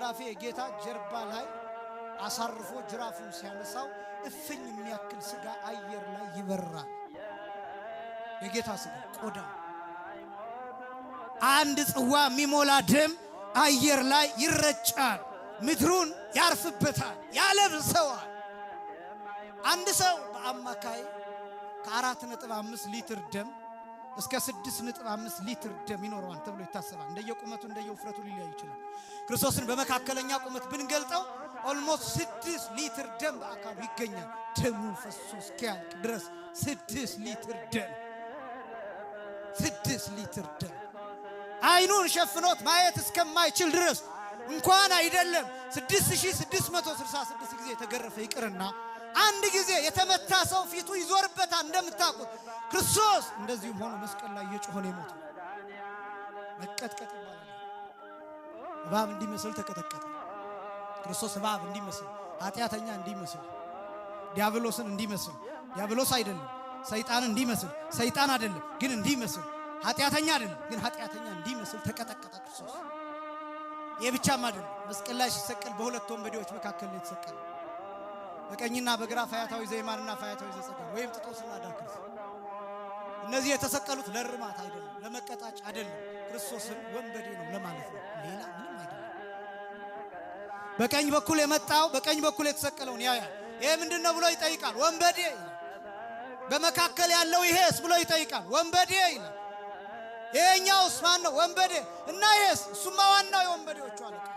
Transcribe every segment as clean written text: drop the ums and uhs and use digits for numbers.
ገራፊ ጌታ ጀርባ ላይ አሳርፎ ጅራፉን ሲያነሳው እፍኝ የሚያክል ስጋ አየር ላይ ይበራል። የጌታ ስጋ ቆዳ አንድ ጽዋ የሚሞላ ደም አየር ላይ ይረጫል። ምድሩን ያርፍበታል፣ ያለብሰዋል። አንድ ሰው በአማካይ ከ4.5 ሊትር ደም እስከ 6.5 ሊትር ደም ይኖረዋል ተብሎ ይታሰባል። እንደየቁመቱ እንደየውፍረቱ ሊለያይ ይችላል። ክርስቶስን በመካከለኛ ቁመት ብንገልጠው ኦልሞስት 6 ሊትር ደም በአካሉ ይገኛል። ደሙ ፈሶ እስኪያልቅ ድረስ 6 ሊትር ደም 6 ሊትር ደም አይኑን ሸፍኖት ማየት እስከማይችል ድረስ እንኳን አይደለም 6666 ጊዜ የተገረፈ ይቅርና አንድ ጊዜ የተመታ ሰው ፊቱ ይዞርበታል። እንደምታውቁት ክርስቶስ እንደዚሁም ሆኖ መስቀል ላይ እየጮኸ ነው የሞተው። መቀጥቀጥ ይባላል። እባብ እንዲመስል ተቀጠቀጠ። ክርስቶስ እባብ እንዲመስል፣ ኃጢአተኛ እንዲመስል፣ ዲያብሎስን እንዲመስል፣ ዲያብሎስ አይደለም ሰይጣን እንዲመስል፣ ሰይጣን አይደለም ግን እንዲመስል፣ ኃጢአተኛ አይደለም ግን ኃጢአተኛ እንዲመስል ተቀጠቀጠ ክርስቶስ። የብቻም አይደለም መስቀል ላይ ሲሰቀል በሁለት ወንበዴዎች መካከል ነው የተሰቀለው። በቀኝና በግራ ፈያታዊ ዘይማንና ፈያታዊ ዘጸዳል ወይም ጥጦስና ዳክርስ። እነዚህ የተሰቀሉት ለርማት አይደለም፣ ለመቀጣጫ አይደለም፣ ክርስቶስን ወንበዴ ነው ለማለት ነው። ሌላ ምንም አይደለም። በቀኝ በኩል የመጣው በቀኝ በኩል የተሰቀለውን ያያል። ይሄ ምንድነው ብሎ ይጠይቃል፣ ወንበዴ። በመካከል ያለው ይሄስ ብሎ ይጠይቃል፣ ወንበዴ ይላል። ይሄኛውስ ማን ነው? ወንበዴ። እና ይሄስ? እሱማ ዋናው የወንበዴዎቹ አለቃ።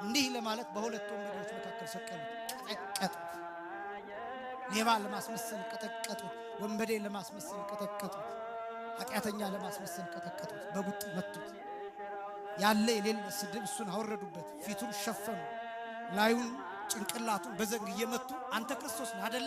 እንዲህ ለማለት በሁለት ወንበዴዎች መካከል ሰቀሉት፣ ቀጠቀጡት። ሌባ ለማስመሰል ቀጠቀጡት፣ ወንበዴ ለማስመሰል ቀጠቀጡት፣ ኃጢአተኛ ለማስመሰል ቀጠቀጡት፣ በቡጥ መቱት። ያለ የሌለ ስድብ እሱን አወረዱበት፣ ፊቱን ሸፈኑ፣ ላዩን ጭንቅላቱን በዘንግ እየመቱ አንተ ክርስቶስ ነህ አይደል